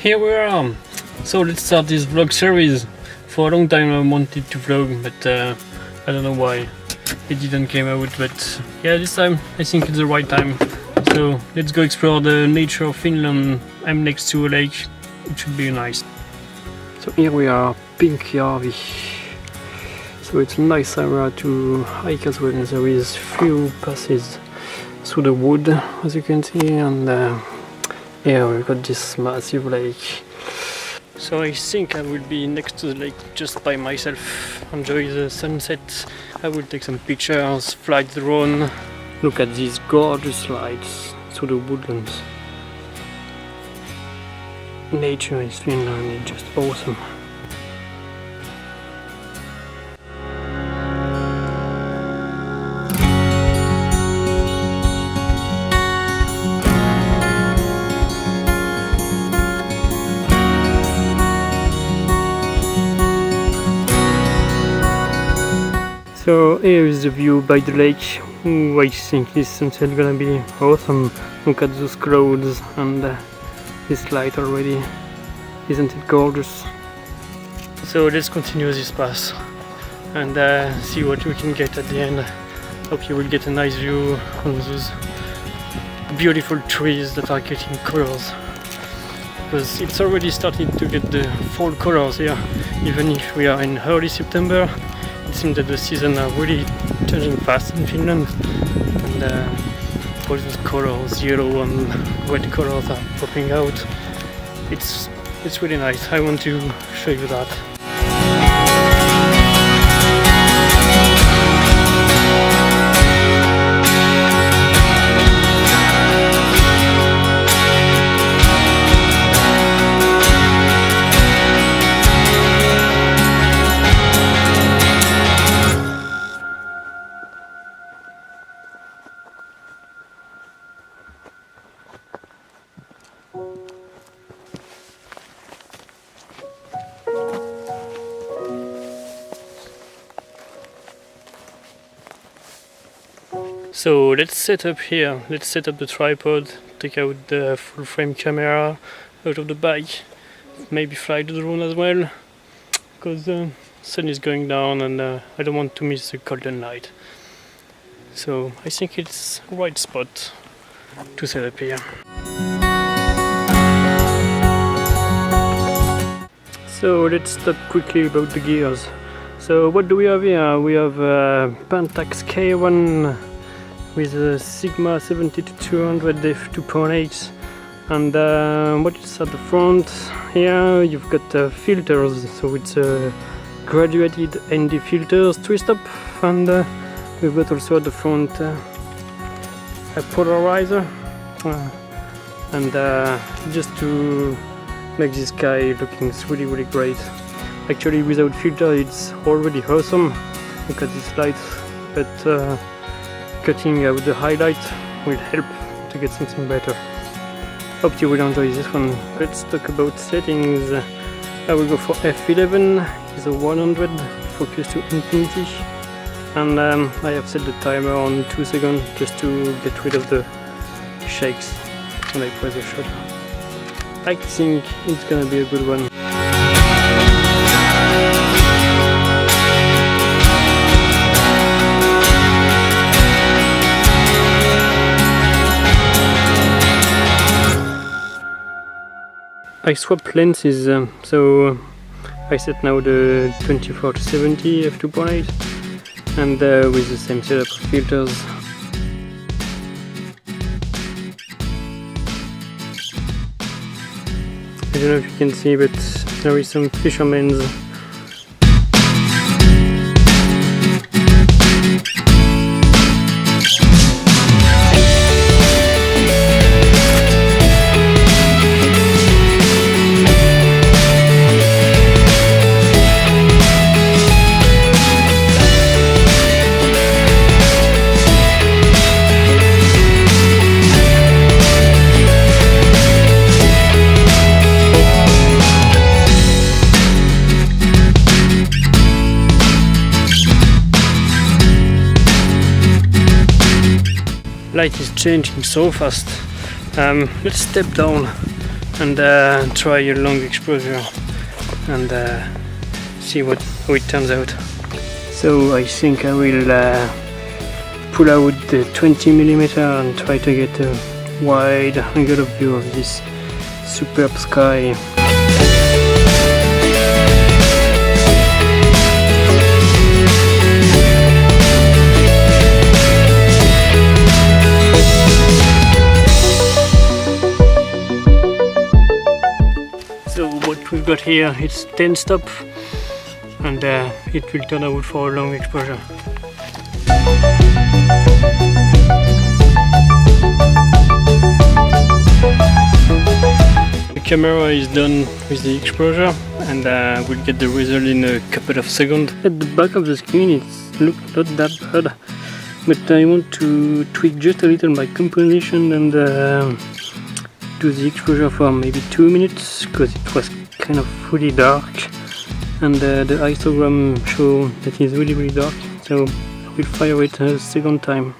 Here we are! So let's start this vlog series. For a long time I wanted to vlog, but I don't know why it didn't come out, but yeah, this time I think it's the right time. So let's go explore the nature of Finland. I'm next to a lake, it should be nice. So here we are, Pinkjarvi. So it's a nice area to hike as well. There is few passes through the wood, as you can see, and yeah, we've got this massive lake. So I think I will be next to the lake just by myself, enjoy the sunset. I will take some pictures, fly the drone. Look at these gorgeous lights through the woodlands. Nature in Finland is just awesome. So here is the view by the lake. Ooh, I think this sunset gonna be awesome. Look at those clouds and this light already. Isn't it gorgeous? So let's continue this path and see what we can get at the end. Hope you will get a nice view on those beautiful trees that are getting colors. Because it's already starting to get the fall colors here, even if we are in early September. It seems that the seasons are really changing fast in Finland, and all those colors, yellow and red colors, are popping out. It's really nice. I want to show you that. So let's set up here, let's set up the tripod, take out the full frame camera out of the bike, maybe fly the drone as well, because the sun is going down and I don't want to miss the golden light. So I think it's the right spot to set up here. So let's talk quickly about the gears. So what do we have here? We have Pentax K1 with a Sigma 70-200 f2.8, and what is at the front here, you've got filters, so it's graduated ND filters, twist up, and we've got also at the front a polarizer, and just to make this guy looking really great. Actually, without filter it's already awesome. Look at this light, but cutting out the highlight will help to get something better. Hope you will enjoy this one. Let's talk about settings. I will go for F11, is a 100, focus to infinity, and I have set the timer on 2 seconds just to get rid of the shakes when I press the shutter. I think it's gonna be a good one. I swapped lenses, so I set now the 24-70 f2.8 and with the same setup of filters. I don't know if you can see, but there is some fishermen's. Light is changing so fast. Let's step down and try a long exposure and see how it turns out. So I think I will pull out the 20mm and try to get a wide angle of view of this superb sky. So what we've got here, it's 10 stop, and it will turn out for a long exposure. The camera is done with the exposure, and we'll get the result in a couple of seconds. At the back of the screen it looks not that bad, but I want to tweak just a little my composition and do the exposure for maybe 2 minutes, because it was kind of really dark, and the histogram show that is really dark, so I will fire it a second time.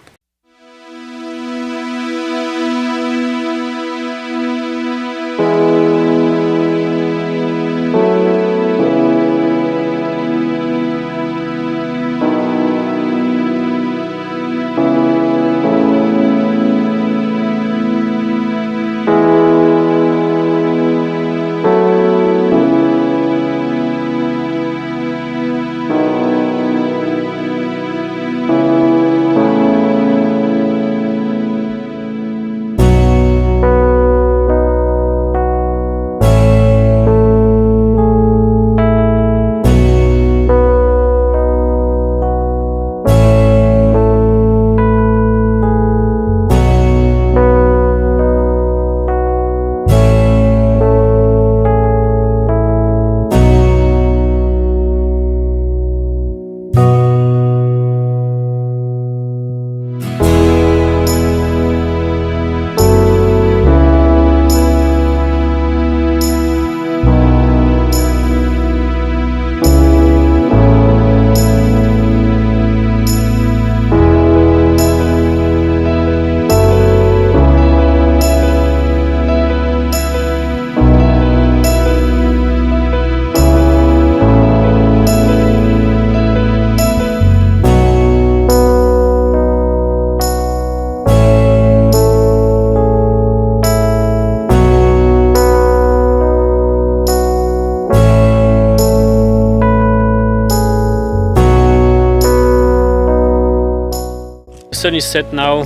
The sun is set now,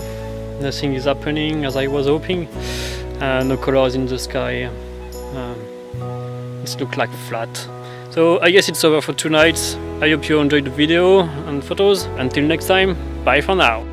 nothing is happening as I was hoping, no colors in the sky, it looks like flat. So I guess it's over for tonight. I hope you enjoyed the video and photos. Until next time, bye for now.